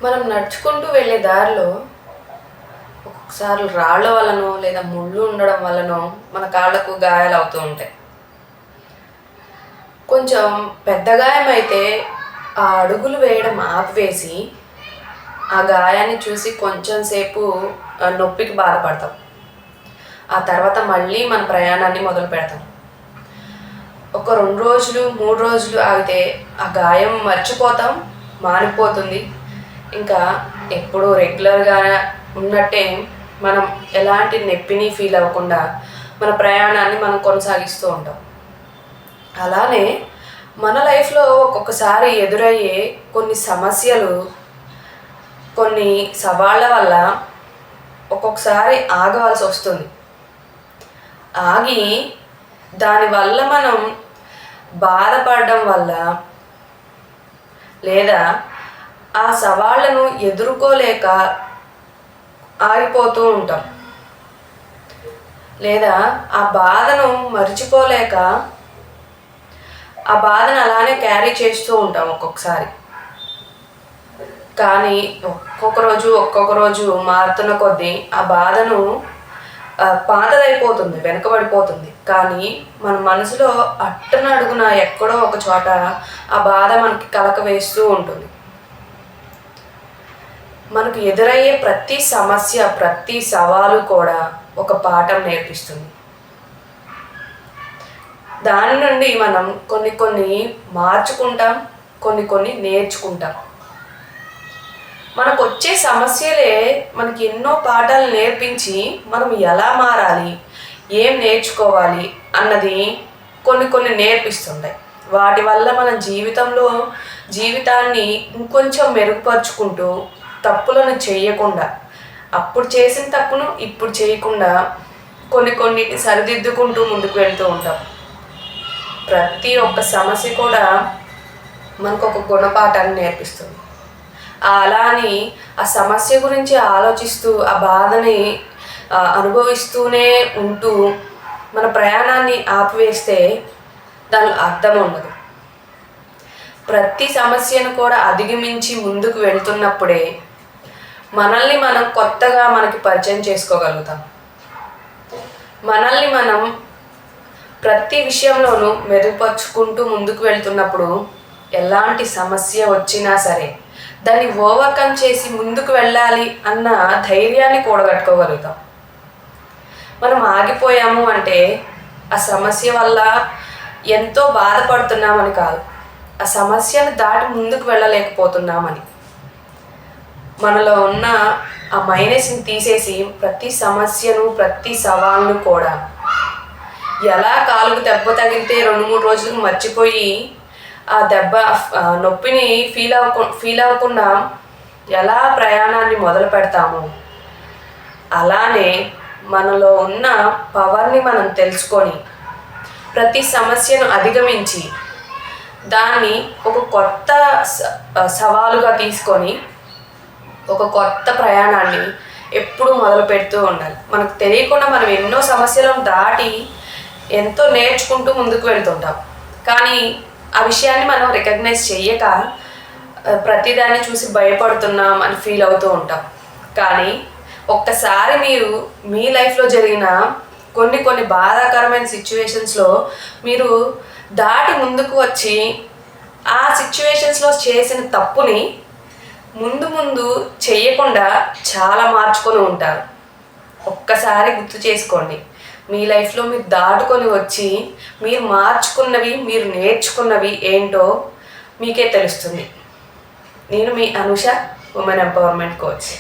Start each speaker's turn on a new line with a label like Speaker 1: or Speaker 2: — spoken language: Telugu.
Speaker 1: మనం నడుచుకుంటూ వెళ్ళే దారిలో ఒక్కొక్కసారి రాళ్ళ వల్లనో లేదా ముళ్ళు ఉండడం వల్లనో మన కాళ్ళకు గాయాలు అవుతూ ఉంటాయి. కొంచెం పెద్ద గాయం అయితే ఆ అడుగులు వేయడం ఆపివేసి ఆ గాయాన్ని చూసి కొంచెం సేపు నొప్పికి బాధపడతాం. ఆ తర్వాత మళ్ళీ మన ప్రయాణాన్ని మొదలు పెడతాం. ఒక 2 రోజులు 3 రోజులు ఆగితే ఆ గాయం మర్చిపోతాం, మానిపోతుంది. ఇంకా ఎప్పుడూ రెగ్యులర్గా ఉన్నట్టే మనం ఎలాంటి నొప్పిని ఫీల్ అవ్వకుండా మన ప్రయాణాన్ని మనం కొనసాగిస్తూ ఉంటాం. అలానే మన లైఫ్లో ఒక్కొక్కసారి ఎదురయ్యే కొన్ని సమస్యలు, కొన్ని సవాళ్ళ వల్ల ఒక్కొక్కసారి ఆగవలసి వస్తుంది. ఆగి దానివల్ల మనం బాధపడడం వల్ల లేదా ఆ సవాళ్ళను ఎదుర్కోలేక ఆగిపోతూ ఉంటాం, లేదా ఆ బాధను మర్చిపోలేక ఆ బాధను అలానే క్యారీ చేస్తూ ఉంటాం ఒక్కొక్కసారి. కానీ ఒక్కొక్క రోజు మారుతున్న కొద్దీ ఆ బాధను పాతదైపోతుంది, వెనుకబడిపోతుంది. కానీ మన మనసులో అడుగున ఎక్కడో ఒక చోట ఆ బాధ మనకి కలక వేస్తూ ఉంటుంది. మనకు ఎదురయ్యే ప్రతి సమస్య, ప్రతి సవాలు కూడా ఒక పాఠం నేర్పిస్తుంది. దాని నుండి మనం కొన్ని మార్చుకుంటాం, కొన్ని నేర్చుకుంటాం. మనకు వచ్చే సమస్యలే మనకి ఎన్నో పాఠాలు నేర్పించి మనం ఎలా మారాలి, ఏం నేర్చుకోవాలి అన్నది కొన్ని నేర్పిస్తుంటాయి. వాటి వల్ల మన జీవితాన్ని ఇంకొంచెం మెరుగుపరుచుకుంటూ తప్పులను చేయకుండా, అప్పుడు చేసిన తప్పును ఇప్పుడు చేయకుండా కొన్నిటిని సరిదిద్దుకుంటూ ముందుకు వెళ్తూ ఉంటాం. ప్రతి ఒక్క సమస్య కూడా మనకు ఒక గుణపాఠాన్ని నేర్పిస్తుంది. అలాని ఆ సమస్య గురించి ఆలోచిస్తూ ఆ బాధని అనుభవిస్తూనే ఉంటూ మన ప్రయాణాన్ని ఆపివేస్తే దాని అర్థం ఉండదు. ప్రతి సమస్యను కూడా అధిగమించి ముందుకు వెళ్తున్నప్పుడే మనల్ని మనం కొత్తగా మనకి పరిచయం చేసుకోగలుగుతాం. మనల్ని మనం ప్రతి విషయంలోనూ మెరుగుపరుచుకుంటూ ముందుకు వెళ్తున్నప్పుడు ఎలాంటి సమస్య వచ్చినా సరే దాన్ని ఓవర్కమ్ చేసి ముందుకు వెళ్ళాలి అన్న ధైర్యాన్ని కూడగట్టుకోగలుగుతాం. మనం ఆగిపోయాము అంటే ఆ సమస్య వల్ల ఎంతో బాధపడుతున్నామని కాదు, ఆ సమస్యను దాటి ముందుకు వెళ్ళలేకపోతున్నామని. మనలో ఉన్న ఆ మైనస్ని తీసేసి ప్రతి సమస్యను, ప్రతి సవాళ్ళను కూడా ఎలా కాలుకు దెబ్బ తగిలితే 2-3 రోజులకు మర్చిపోయి ఆ దెబ్బ నొప్పిని ఫీల్ అవ్వకుండా ఎలా ప్రయాణాన్ని మొదలు పెడతామో, అలానే మనలో ఉన్న పవర్ని మనం తెలుసుకొని ప్రతి సమస్యను అధిగమించి దాన్ని ఒక కొత్త సవాలుగా తీసుకొని ఒక కొత్త ప్రయాణాన్ని ఎప్పుడూ మొదలు పెడుతూ ఉండాలి. మనకు తెలియకుండా మనం ఎన్నో సమస్యలను దాటి ఎంతో నేర్చుకుంటూ ముందుకు వెళ్తుంటాం. కానీ ఆ విషయాన్ని మనం రికగ్నైజ్ చెయ్యక ప్రతిదాన్ని చూసి భయపడుతున్నాం అని ఫీల్ అవుతూ ఉంటాం. కానీ ఒక్కసారి మీరు మీ లైఫ్లో జరిగిన కొన్ని బాధాకరమైన సిచ్యువేషన్స్లో మీరు దాటి ముందుకు వచ్చి ఆ సిచ్యువేషన్స్లో చేసిన తప్పుని ముందు చెయ్యకుండా చాలా మార్చుకొని ఉంటారు. ఒక్కసారి గుర్తు చేసుకోండి. మీ లైఫ్లో మీరు దాటుకొని వచ్చి మీరు మార్చుకున్నవి, మీరు నేర్చుకున్నవి ఏంటో మీకే తెలుస్తుంది. నేను మీ అనుష, ఉమెన్ ఎంపవర్మెంట్ కోచ్.